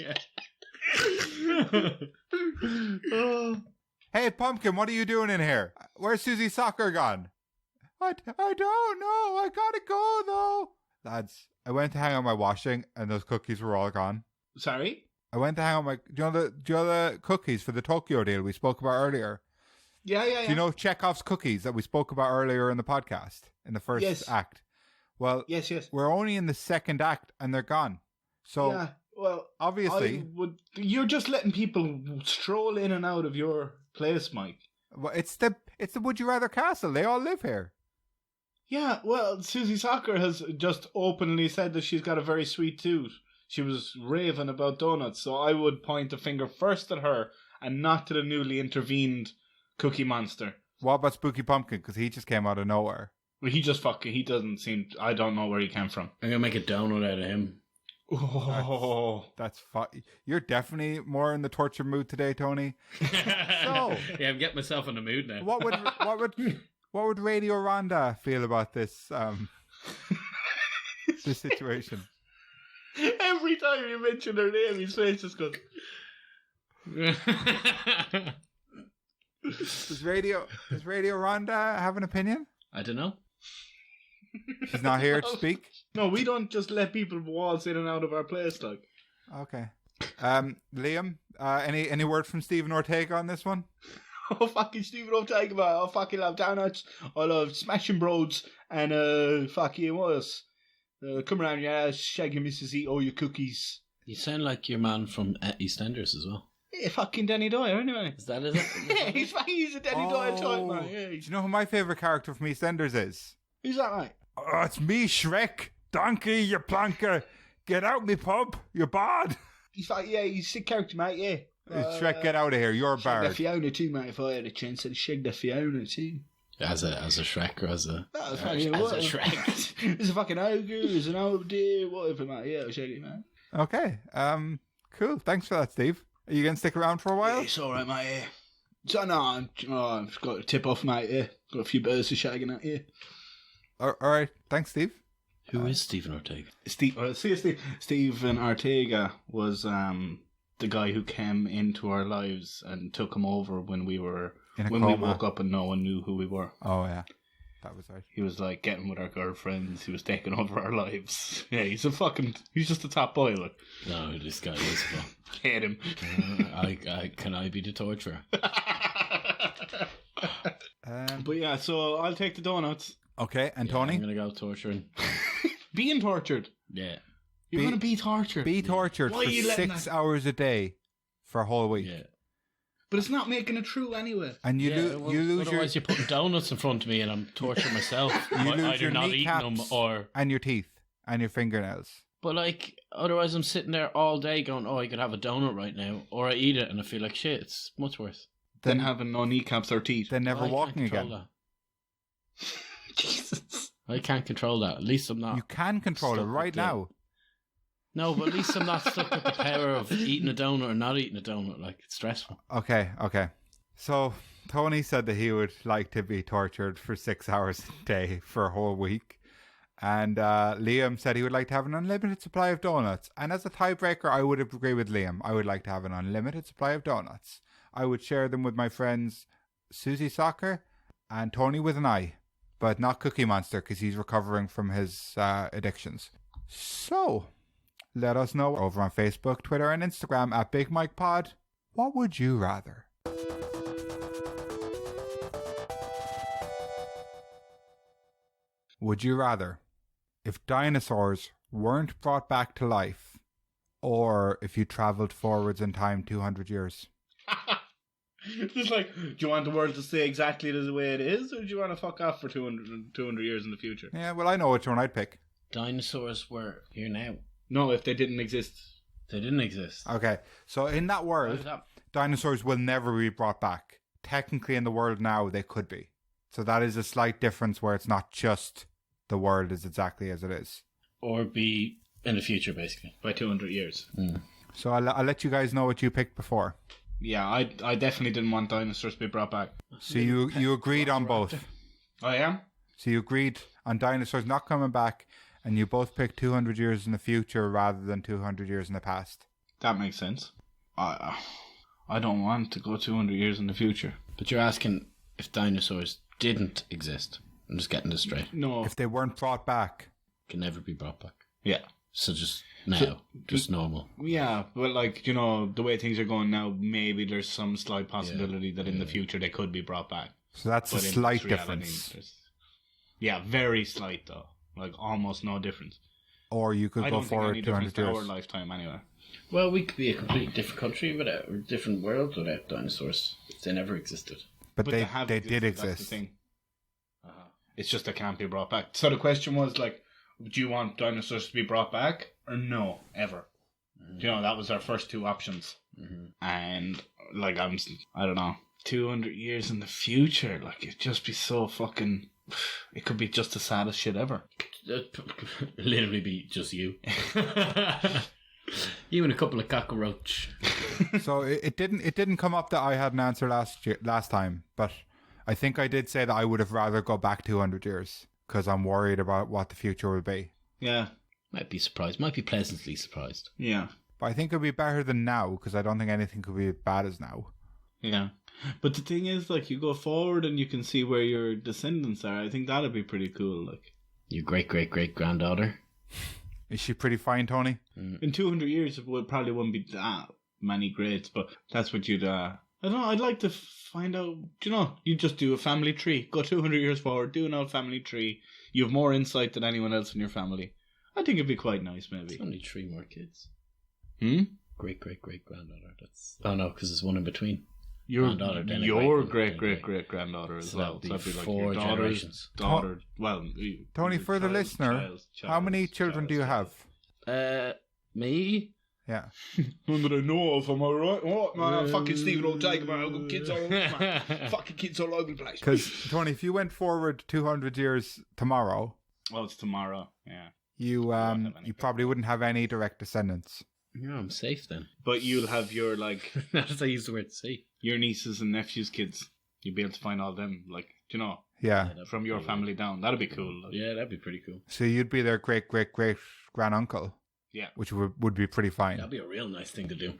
Hey, Pumpkin, what are you doing in here? Where's Susie Soccer gone? I don't know. I gotta go, though. Lads, I went to hang out my washing, and those cookies were all gone. Sorry? I went to hang out my... Do you know the cookies for the Tokyo deal we spoke about earlier? Yeah. Do you know Chekhov's cookies that we spoke about earlier in the podcast, in the first act? Well, Yes. we're only in the second act, and they're gone. So, Yeah, well, obviously... You're just letting people stroll in and out of your place, Mike. Well, it's the Would You Rather Castle. They all live here. Yeah, well, Susie Soccer has just openly said that she's got a very sweet tooth. She was raving about donuts, so I would point the finger first at her and not to the newly intervened Cookie Monster. What about Spooky Pumpkin? Because he just came out of nowhere. He doesn't seem, I don't know where he came from. I'm gonna make a donut out of him. Oh, That's fun. You're definitely more in the torture mood today, Tony. So, Yeah, I'm getting myself in the mood now. what would Radio Rhonda feel about this this situation? every time you mention her name, his face just goes. Does Radio Rhonda have an opinion? I don't know. She's not here to speak. No, we don't just let people waltz in and out of our place, like. Okay. Liam, any word from Stephen Ortega on this one? Oh, fucking Stephen Ortega, man. I fucking love donuts. I love smashing broads. And, fucking what else? Come around your ass, shagging Mrs. Eat all your cookies. You sound like your man from EastEnders as well. Yeah, fucking Danny Dyer, anyway. Is that it? Yeah, he's a Danny Dyer type, man. Yeah, Do you know who my favourite character from EastEnders is? who's that, mate? Oh, it's me, Shrek. Donkey, you plonker. Get out me pub. You're bad. He's like, yeah, he's a sick character, mate, yeah. Shrek, get out of here. You're Shag the bad. Fiona too, mate, if I had a chance. I'd shag the Fiona too. As a Shrek or as a Shrek. There's a fucking ogre, there's an old deer, whatever, mate. Yeah, I'll shag it, mate. Okay. Cool. Thanks for that, Steve. Are you going to stick around for a while? Yeah, it's alright, mate, yeah. So, no, I've got to tip off, mate, yeah. Got a few birds to shagging at, yeah. All right. Thanks, Steve. Who is Stephen Ortega? Stephen Ortega was the guy who came into our lives and took him over when we In a we coma. woke up and no one knew who we were. Oh, yeah. That was right. He was like getting with our girlfriends. He was taking over our lives. Yeah, he's just a top boy. Look, No, this guy is. hate him. Can I be the torturer? But yeah, so I'll take the donuts. Okay, and Yeah, Tony? I'm gonna go torturing. Being tortured. Yeah. You're going to be tortured. Be tortured Why for are you letting 6 that- hours a day for a whole week. Yeah. But it's not making it true anyway. And you lose your... Otherwise, you're putting donuts in front of me and I'm torturing myself. You lose either your not eating them kneecaps or. and your teeth and your fingernails. But like, otherwise, I'm sitting there all day going, "Oh, I could have a donut right now," or I eat it and I feel like shit. It's much worse. Then having no kneecaps or teeth. Then never I walking can't again. control Jesus. that. I can't control that. At least I'm not. You can control it stuck right with the- now. No, but at least I'm not stuck with the power of eating a donut or not eating a donut. Like, it's stressful. Okay. So, Tony said that he would like to be tortured for 6 hours a day for a whole week. And Liam said he would like to have an unlimited supply of donuts. And as a tiebreaker, I would agree with Liam. I would like to have an unlimited supply of donuts. I would share them with my friends Susie Soccer and Tony with an I. But not Cookie Monster because he's recovering from his addictions. So, let us know over on Facebook, Twitter, and Instagram at Big Mike Pod. What would you rather? Would you rather, if dinosaurs weren't brought back to life, or if you travelled forwards in time 200 years. Just like, do you want the world to stay exactly the way it is, or do you want to fuck off for 200 years in the future? Yeah, well, I know which one I'd pick. Dinosaurs were here now. No, if they didn't exist. They didn't exist. Okay, so in that world, dinosaurs will never be brought back. Technically, in the world now, they could be. So that is a slight difference where it's not just the world is exactly as it is. Or be in the future, basically. By 200 years. Mm. So I'll let you guys know what you picked before. Yeah, I definitely didn't want dinosaurs to be brought back. So you agreed on both. I am? So you agreed on dinosaurs not coming back, and you both picked 200 years in the future rather than 200 years in the past. That makes sense. I don't want to go 200 years in the future. But you're asking if dinosaurs didn't exist. I'm just getting this straight. No. If they weren't brought back. Can never be brought back. Yeah. So just now, just normal. Yeah, but like, you know, the way things are going now, maybe there's some slight possibility that in the future they could be brought back. So that's a slight difference. Yeah, very slight though. Like almost no difference. Or you could go forward 200 years. Our lifetime anyway. Well, we could be a completely different country without, or a different world without dinosaurs if they never existed. But they did exist. That's the thing. It's just they can't be brought back. So the question was like, do you want dinosaurs to be brought back or no, ever? Mm-hmm. You know, that was our first two options. Mm-hmm. And like, I don't know, 200 years in the future, like it'd just be so fucking, it could be just the saddest shit ever. It'd literally be just you. You and a couple of cockroach. So it didn't come up that I had an answer last time, but I think I did say that I would have rather go back 200 years because I'm worried about what the future will be. Yeah. Might be surprised. Might be pleasantly surprised. Yeah. But I think it'd be better than now because I don't think anything could be as bad as now. Yeah. But the thing is, like, you go forward and you can see where your descendants are. I think that'd be pretty cool. Like, your great-great-great-granddaughter. Is she pretty fine, Tony? In 200 years, it probably wouldn't be that many greats, but that's what you'd... I don't know, I'd like to find out... Do you know, you just do a family tree. Go 200 years forward, do an old family tree. You have more insight than anyone else in your family. I think it'd be quite nice, maybe. It's only 3 more kids. Great-great-great-granddaughter. That's... Oh, no, because there's one in between. Your great-great-great-granddaughter as well. So that'd be like 4 generations. Daughter, well... Tony, for the listener, how many children do you have? Me? Yeah. None that I know of, am I right? What, man? Fucking Stephen O'Tiger, man. I've got kids all over, man. Fucking kids all over the place. Because, Tony, if you went forward 200 years tomorrow... Oh, it's tomorrow, yeah. You probably wouldn't have any direct descendants. Yeah, I'm safe then. But you'll have your, like... That's how I use the word safe. Your nieces and nephews' kids. You'll be able to find all them, like, do you know? Yeah. From your family down. That'd be cool. Like. Yeah, that'd be pretty cool. So you'd be their great-great-great-granduncle. Yeah. Which would be pretty fine. That'd be a real nice thing to do.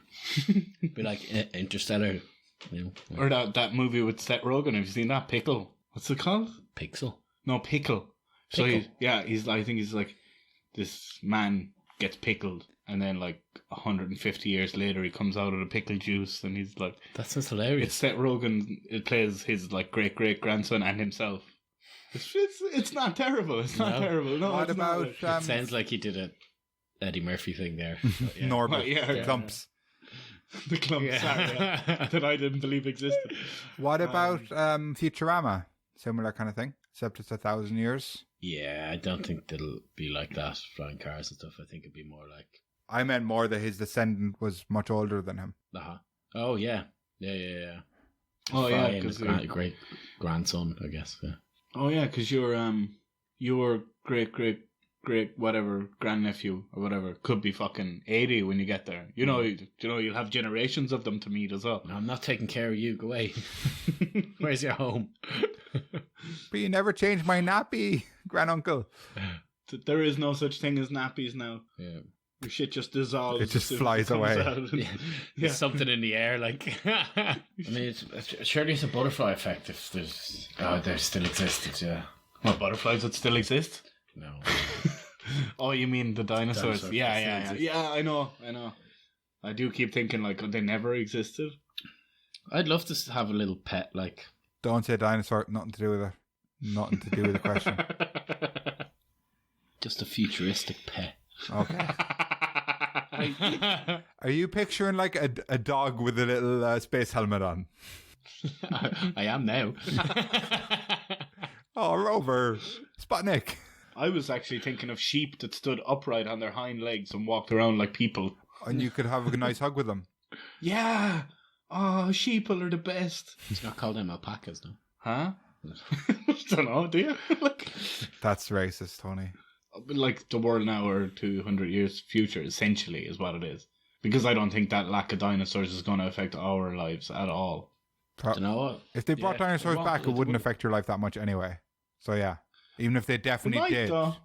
Be like Interstellar. You know. Or that movie with Seth Rogen. Have you seen that? Pickle. What's it called? Pixel? No, Pickle. So I think he's like, this man gets pickled. And then, like, 150 years later, he comes out of the pickle juice, and he's like... That sounds hilarious. It's Seth Rogen. It plays his, like, great-great-grandson and himself. It's not terrible. It's not terrible. No, what about... It sounds like he did a Eddie Murphy thing there. Yeah. Norbert. The clumps. The clumps, sorry, that I didn't believe existed. What about Futurama? Similar kind of thing, except it's 1,000 years. Yeah, I don't think it'll be like that, flying cars and stuff. I think it'd be more like... I meant more that his descendant was much older than him. Oh, yeah. Yeah. Oh, yeah, because... great grandson, I guess, yeah. Oh, yeah, because your great-great-great-whatever grandnephew or whatever could be fucking 80 when you get there. You know, you'll have generations of them to meet as well. No, I'm not taking care of you. Go away. Where's your home? But you never changed my nappy, granduncle. There is no such thing as nappies now. Yeah. Your shit just dissolves. It just flies away. There's something in the air, like... I mean, surely it's a butterfly effect if there's... Oh, there still existed, yeah. What, butterflies that still exist? No. Oh, you mean the dinosaurs? Yeah. Yeah, I know. I do keep thinking, like, they never existed. I'd love to have a little pet, like... Don't say dinosaur, nothing to do with it. Nothing to do with the question. Just a futuristic pet. Okay. Are you picturing like a dog with a little space helmet on? I am now. Oh, Rover, Sputnik. I was actually thinking of sheep that stood upright on their hind legs and walked around like people. And you could have a nice hug with them. Yeah. Oh, sheeple are the best. It's not called them alpacas, no. Huh? I don't know, do you? Like, That's racist, Tony. like the world now or 200 years future, essentially, is what it is. Because I don't think that lack of dinosaurs is going to affect our lives at all. Do you know what? If they brought dinosaurs back, it wouldn't affect your life that much anyway. So yeah, even if they definitely did. Though.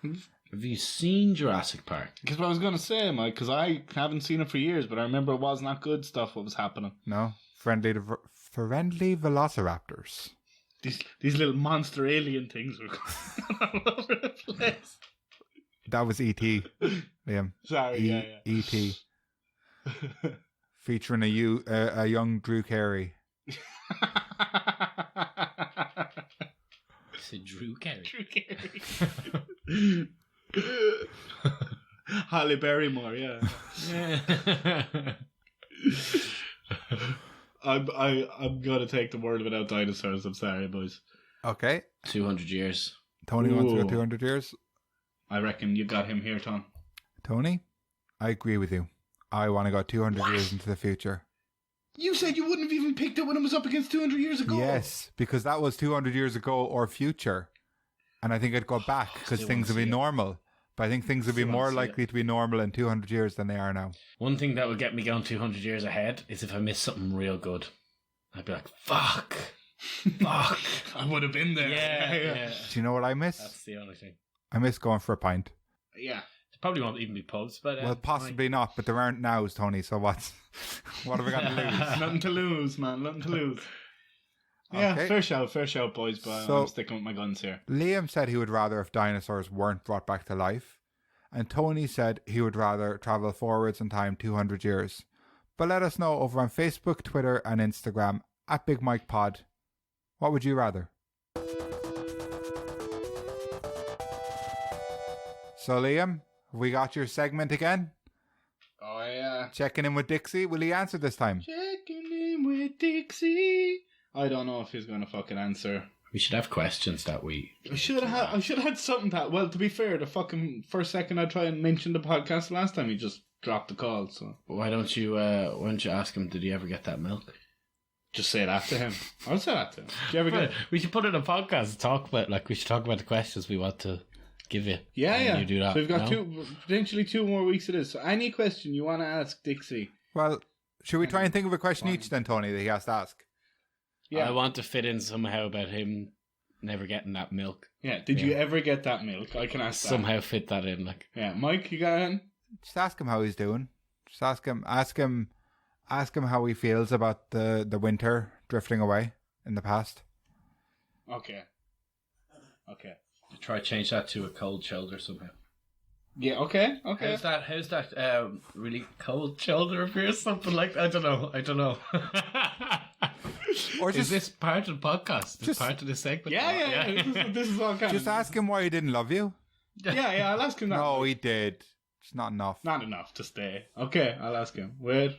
Have you seen Jurassic Park? Because what I was going to say, Mike, because I haven't seen it for years, but I remember it was not good stuff what was happening. No, friendly velociraptors. These little monster alien things were going all over the place. That was E.T. Liam. Sorry, yeah. E.T. Featuring a young Drew Carey. It's a Drew Carey. Drew Carey. Halle Barrymore, yeah. I'm gonna take the world without dinosaurs. I'm sorry, boys. Okay. 200 years. Tony wants to go 200 years. I reckon you got him here, Tom. Tony, I agree with you. I want to go 200 years into the future. You said you wouldn't have even picked it when it was up against 200 years ago. Yes, because that was 200 years ago or future. And I think I'd go back because things would be normal. But I think things would be more likely to be normal in 200 years than they are now. One thing that would get me going 200 years ahead is if I miss something real good. I'd be like, fuck. Fuck. I would have been there. Yeah. Do you know what I miss? That's the only thing. I miss going for a pint. Yeah. There probably won't even be pubs, but... Well, possibly not, but there aren't nows, Tony, so what have we got to lose? Nothing to lose, man. Nothing to lose. Yeah, Okay. fair shout, boys, but So- I'm sticking with my guns here. Liam said he would rather if dinosaurs weren't brought back to life. And Tony said he would rather travel forwards in time 200 years. But let us know over on Facebook, Twitter and Instagram at Big Mike Pod. What would you rather? So Liam, have we got your segment again? Oh, yeah. Checking in with Dixie. Will he answer this time? Checking in with Dixie. I don't know if he's going to fucking answer. We should have questions that we... I should have had something that... Well, to be fair, the fucking first second I tried and mention the podcast last time, he just dropped the call, so... Why don't you ask him, did he ever get that milk? Just say that to him. I'll say that to him. Do you ever get... We should put it in a podcast and talk about, we should talk about the questions we want to give you. Yeah. You do that. So we've got potentially 2 more weeks of this. So any question you want to ask Dixie... Well, should we try and think of a question each then, Tony, that he has to ask? Yeah. I want to fit in somehow about him never getting that milk. Yeah, did you ever get that milk? I can ask that. Somehow fit that in, Yeah, Mike, you got it? Just ask him how he's doing. Just ask him how he feels about the winter drifting away in the past. Okay. Try change that to a cold shoulder somehow. Yeah, okay. How's that really cold shoulder of yours? Something like that? I don't know. Or Is just this part of the podcast? Is just- part of the segment? Yeah. This is all kind just ask him why he didn't love you. Yeah, I'll ask him that. No, he did. It's not enough. Not enough to stay. Okay, I'll ask him. Wait.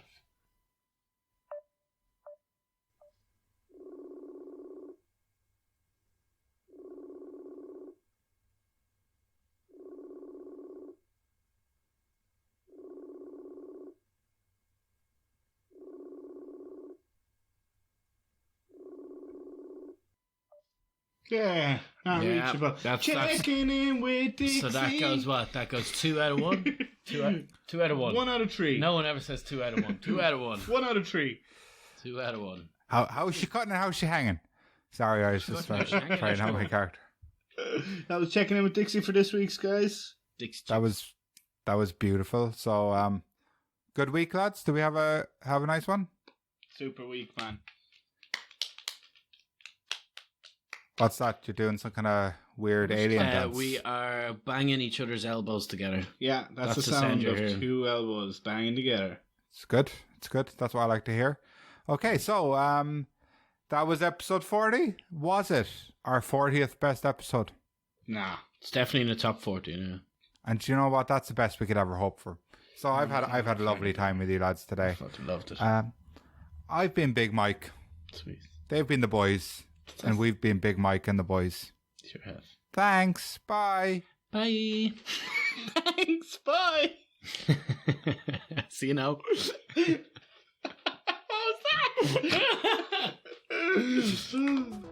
Yeah, not Yeah, reachable. that's- Checking in with Dixie. So that goes what? That goes 2 out of 1? 2 out of 1. 1 out of 3. No one ever says 2 out of 1. 2 out of 1. 1 out of 3. 2 out of 1. How is she cutting and how is she hanging? Sorry, I was just Cutting, how's she hanging? trying out my character. That was checking in with Dixie for this week's, guys. That was beautiful. So good week, lads. Do we have a nice one? Super week, man. What's that? You're doing some kind of weird alien dance. We are banging each other's elbows together. Yeah, that's the the sound sound you're of hearing. 2 elbows banging together. It's good. That's what I like to hear. Okay, so that was episode 40. Was it our 40th best episode? Nah. It's definitely in the top 40, yeah. And do you know what? That's the best we could ever hope for. So I've had a lovely time with you lads today. I fucking loved it. I've been Big Mike. Sweet. They've been the boys. And we've been Big Mike and the boys. Sure have. Thanks. Bye. Bye. Thanks. Bye. See you now. What was that?